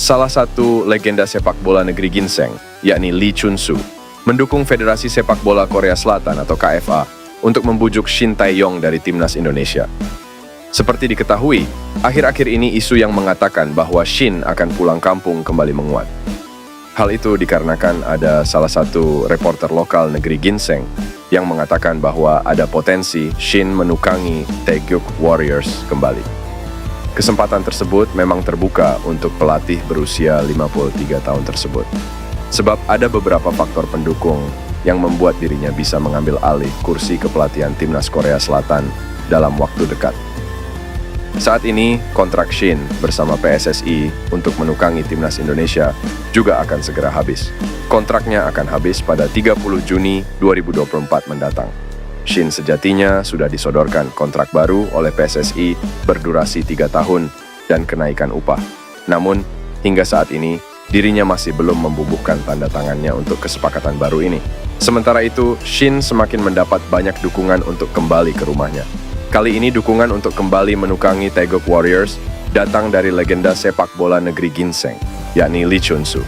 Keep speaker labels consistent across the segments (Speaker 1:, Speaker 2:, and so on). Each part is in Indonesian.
Speaker 1: salah satu legenda sepak bola negeri ginseng, yakni Lee Chun-soo, mendukung Federasi Sepak Bola Korea Selatan atau KFA untuk membujuk Shin Tae-yong dari timnas Indonesia. Seperti diketahui, akhir-akhir ini isu yang mengatakan bahwa Shin akan pulang kampung kembali menguat. Hal itu dikarenakan ada salah satu reporter lokal negeri ginseng yang mengatakan bahwa ada potensi Shin menukangi Taeguk Warriors kembali. Kesempatan tersebut memang terbuka untuk pelatih berusia 53 tahun tersebut. Sebab ada beberapa faktor pendukung yang membuat dirinya bisa mengambil alih kursi kepelatihan timnas Korea Selatan dalam waktu dekat. Saat ini, kontrak Shin bersama PSSI untuk menukangi timnas Indonesia juga akan segera habis. Kontraknya akan habis pada 30 Juni 2024 mendatang. Shin sejatinya sudah disodorkan kontrak baru oleh PSSI berdurasi 3 tahun dan kenaikan upah. Namun, hingga saat ini, dirinya masih belum membubuhkan tanda tangannya untuk kesepakatan baru ini. Sementara itu, Shin semakin mendapat banyak dukungan untuk kembali ke rumahnya. Kali ini dukungan untuk kembali menukangi Taeguk Warriors datang dari legenda sepak bola negeri ginseng, yakni Lee Chun-soo.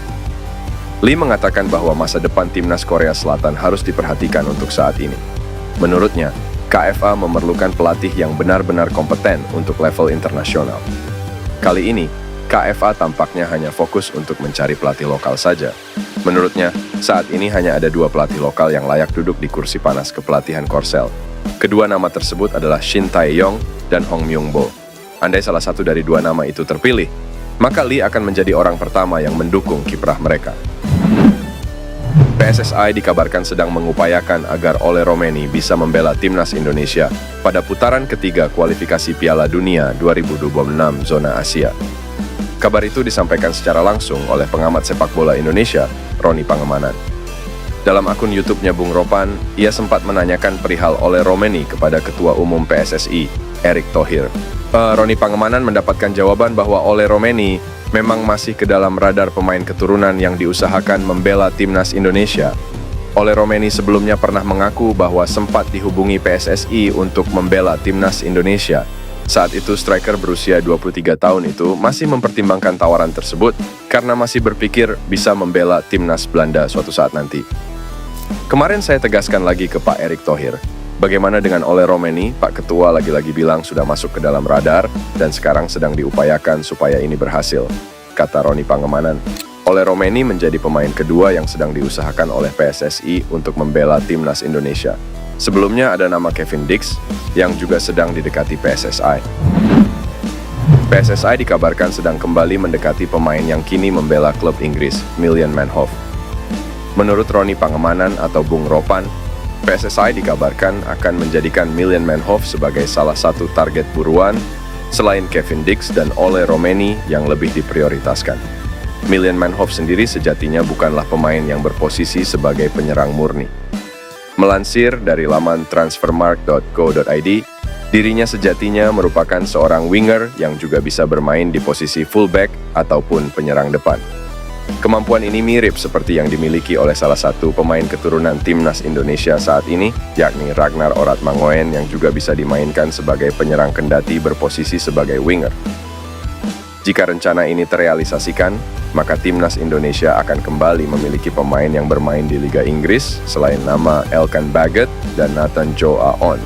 Speaker 1: Lee mengatakan bahwa masa depan timnas Korea Selatan harus diperhatikan untuk saat ini. Menurutnya, KFA memerlukan pelatih yang benar-benar kompeten untuk level internasional. Kali ini, KFA tampaknya hanya fokus untuk mencari pelatih lokal saja. Menurutnya, saat ini hanya ada 2 pelatih lokal yang layak duduk di kursi panas kepelatihan Korsel. Kedua nama tersebut adalah Shin Tae-yong dan Hong Myung-bo. Andai salah satu dari 2 nama itu terpilih, maka Lee akan menjadi orang pertama yang mendukung kiprah mereka. PSSI dikabarkan sedang mengupayakan agar Ole Romeni bisa membela timnas Indonesia pada putaran ketiga kualifikasi Piala Dunia 2026 zona Asia. Kabar itu disampaikan secara langsung oleh pengamat sepak bola Indonesia, Roni Pangemanan. Dalam akun YouTube-nya Bung Ropan, ia sempat menanyakan perihal Ole Romeni kepada Ketua Umum PSSI, Erick Thohir. Roni Pangemanan mendapatkan jawaban bahwa Ole Romeni memang masih ke dalam radar pemain keturunan yang diusahakan membela timnas Indonesia. Ole Romeni sebelumnya pernah mengaku bahwa sempat dihubungi PSSI untuk membela timnas Indonesia. Saat itu striker berusia 23 tahun itu masih mempertimbangkan tawaran tersebut karena masih berpikir bisa membela timnas Belanda suatu saat nanti. Kemarin saya tegaskan lagi ke Pak Erick Thohir, bagaimana dengan Ole Romeni, Pak Ketua lagi-lagi bilang sudah masuk ke dalam radar dan sekarang sedang diupayakan supaya ini berhasil, kata Roni Pangemanan. Ole Romeni menjadi pemain kedua yang sedang diusahakan oleh PSSI untuk membela timnas Indonesia. Sebelumnya ada nama Kevin Dix yang juga sedang didekati PSSI. PSSI dikabarkan sedang kembali mendekati pemain yang kini membela klub Inggris, Maitland Niles. Menurut Roni Pangemanan atau Bung Ropan, PSSI dikabarkan akan menjadikan Maitland Niles sebagai salah satu target buruan selain Kevin Dix dan Ole Romeni yang lebih diprioritaskan. Maitland Niles sendiri sejatinya bukanlah pemain yang berposisi sebagai penyerang murni. Melansir dari laman transfermarkt.co.id, dirinya sejatinya merupakan seorang winger yang juga bisa bermain di posisi fullback ataupun penyerang depan. Kemampuan ini mirip seperti yang dimiliki oleh salah satu pemain keturunan timnas Indonesia saat ini, yakni Ragnar Oratmangoen yang juga bisa dimainkan sebagai penyerang kendati berposisi sebagai winger. Jika rencana ini terrealisasikan, maka timnas Indonesia akan kembali memiliki pemain yang bermain di Liga Inggris selain nama Elkan Baggett dan Nathan Joe Aon.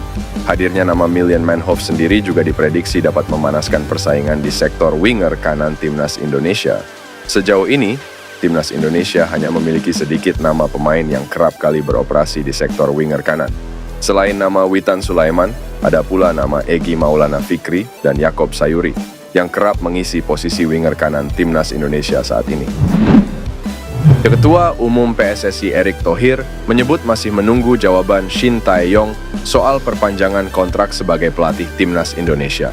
Speaker 1: Hadirnya nama Maitland Niles sendiri juga diprediksi dapat memanaskan persaingan di sektor winger kanan timnas Indonesia. Sejauh ini, timnas Indonesia hanya memiliki sedikit nama pemain yang kerap kali beroperasi di sektor winger kanan. Selain nama Witan Sulaiman, ada pula nama Egy Maulana Fikri dan Yaakob Sayuri yang kerap mengisi posisi winger kanan timnas Indonesia saat ini. Ketua Umum PSSI Erick Thohir menyebut masih menunggu jawaban Shin Tae-yong soal perpanjangan kontrak sebagai pelatih timnas Indonesia.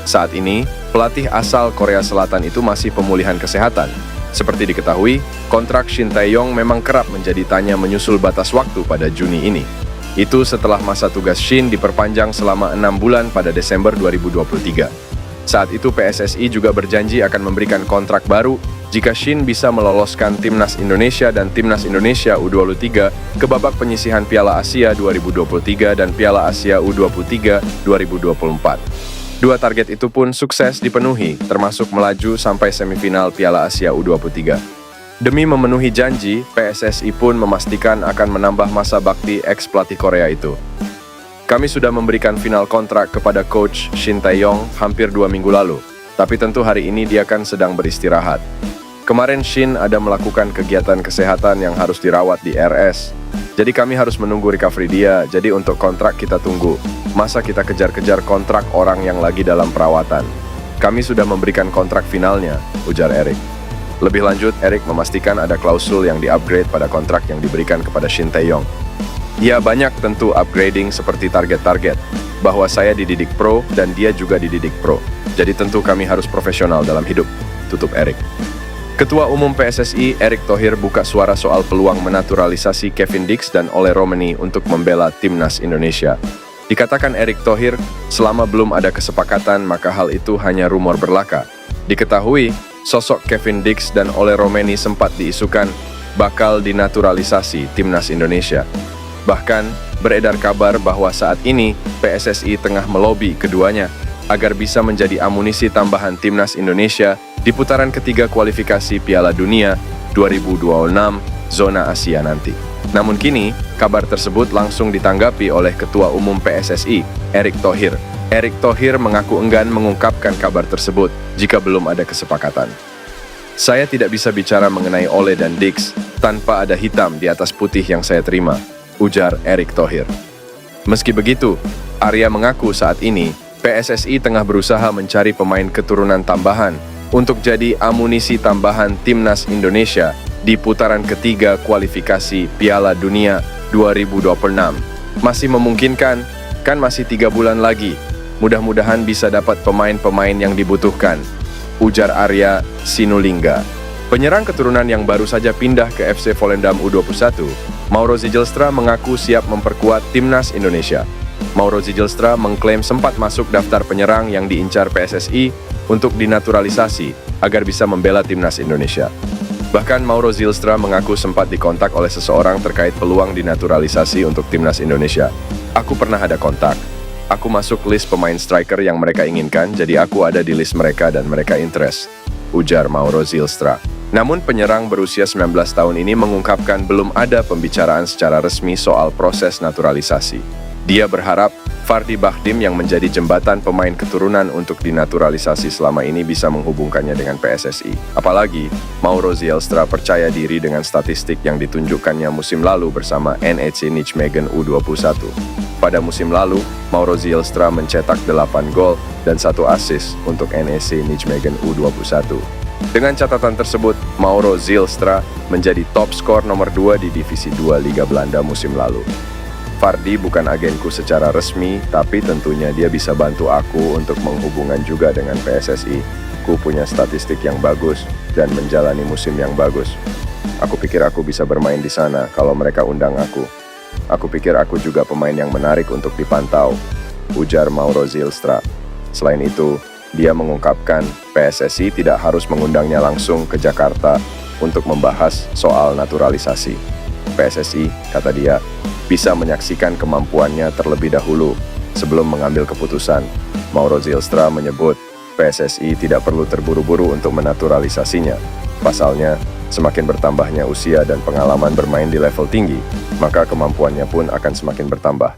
Speaker 1: Saat ini, pelatih asal Korea Selatan itu masih pemulihan kesehatan. Seperti diketahui, kontrak Shin Tae-yong memang kerap menjadi tanya menyusul batas waktu pada Juni ini. Itu setelah masa tugas Shin diperpanjang selama 6 bulan pada Desember 2023. Saat itu PSSI juga berjanji akan memberikan kontrak baru jika Shin bisa meloloskan timnas Indonesia dan timnas Indonesia U23 ke babak penyisihan Piala Asia 2023 dan Piala Asia U23 2024. Dua target itu pun sukses dipenuhi, termasuk melaju sampai semifinal Piala Asia U23. Demi memenuhi janji, PSSI pun memastikan akan menambah masa bakti ex-pelatih Korea itu. Kami sudah memberikan final kontrak kepada Coach Shin Tae-yong hampir 2 minggu lalu, tapi tentu hari ini dia kan sedang beristirahat. Kemarin Shin ada melakukan kegiatan kesehatan yang harus dirawat di RS, jadi kami harus menunggu recovery dia, jadi untuk kontrak kita tunggu. Masa kita kejar-kejar kontrak orang yang lagi dalam perawatan? Kami sudah memberikan kontrak finalnya, ujar Eric. Lebih lanjut, Eric memastikan ada klausul yang di-upgrade pada kontrak yang diberikan kepada Shin Tae-yong. Ya, banyak tentu upgrading seperti target-target, bahwa saya dididik pro dan dia juga dididik pro. Jadi tentu kami harus profesional dalam hidup, tutup Eric. Ketua Umum PSSI, Erick Thohir buka suara soal peluang menaturalisasi Kevin Dix dan Ole Romeni untuk membela timnas Indonesia. Dikatakan Erick Thohir, selama belum ada kesepakatan maka hal itu hanya rumor belaka. Diketahui, sosok Kevin Dix dan Ole Romeni sempat diisukan bakal dinaturalisasi timnas Indonesia. Bahkan, beredar kabar bahwa saat ini PSSI tengah melobi keduanya agar bisa menjadi amunisi tambahan timnas Indonesia di putaran ketiga kualifikasi Piala Dunia 2026 zona Asia nanti. Namun kini, kabar tersebut langsung ditanggapi oleh Ketua Umum PSSI, Erick Thohir. Erick Thohir mengaku enggan mengungkapkan kabar tersebut jika belum ada kesepakatan. Saya tidak bisa bicara mengenai Ole dan Dix tanpa ada hitam di atas putih yang saya terima, ujar Erick Thohir. Meski begitu, Arya mengaku saat ini PSSI tengah berusaha mencari pemain keturunan tambahan untuk jadi amunisi tambahan timnas Indonesia di putaran ketiga kualifikasi Piala Dunia 2026. Masih memungkinkan, kan masih 3 bulan lagi. Mudah-mudahan bisa dapat pemain-pemain yang dibutuhkan, ujar Arya Sinulinga. Penyerang keturunan yang baru saja pindah ke FC Volendam U21, Mauro Zijlstra mengaku siap memperkuat timnas Indonesia. Mauro Zijlstra mengklaim sempat masuk daftar penyerang yang diincar PSSI untuk dinaturalisasi agar bisa membela timnas Indonesia. Bahkan Mauro Zijlstra mengaku sempat dikontak oleh seseorang terkait peluang dinaturalisasi untuk timnas Indonesia. Aku pernah ada kontak. Aku masuk list pemain striker yang mereka inginkan, jadi aku ada di list mereka dan mereka interest, ujar Mauro Zijlstra. Namun penyerang berusia 19 tahun ini mengungkapkan belum ada pembicaraan secara resmi soal proses naturalisasi. Dia berharap Fardi Bahdim yang menjadi jembatan pemain keturunan untuk dinaturalisasi selama ini bisa menghubungkannya dengan PSSI. Apalagi, Mauro Zijlstra percaya diri dengan statistik yang ditunjukkannya musim lalu bersama NEC Nijmegen U21. Pada musim lalu, Mauro Zijlstra mencetak 8 gol dan 1 assist untuk NEC Nijmegen U21. Dengan catatan tersebut, Mauro Zijlstra menjadi top skor nomor 2 di Divisi 2 Liga Belanda musim lalu. Fardi bukan agenku secara resmi, tapi tentunya dia bisa bantu aku untuk menghubungkan juga dengan PSSI. Ku punya statistik yang bagus dan menjalani musim yang bagus. Aku pikir aku bisa bermain di sana kalau mereka undang aku. Aku pikir aku juga pemain yang menarik untuk dipantau, ujar Mauro Zijlstra. Selain itu, dia mengungkapkan PSSI tidak harus mengundangnya langsung ke Jakarta untuk membahas soal naturalisasi. PSSI, kata dia, bisa menyaksikan kemampuannya terlebih dahulu sebelum mengambil keputusan. Mauro Zijlstra menyebut PSSI tidak perlu terburu-buru untuk menaturalisasinya. Pasalnya, semakin bertambahnya usia dan pengalaman bermain di level tinggi, maka kemampuannya pun akan semakin bertambah.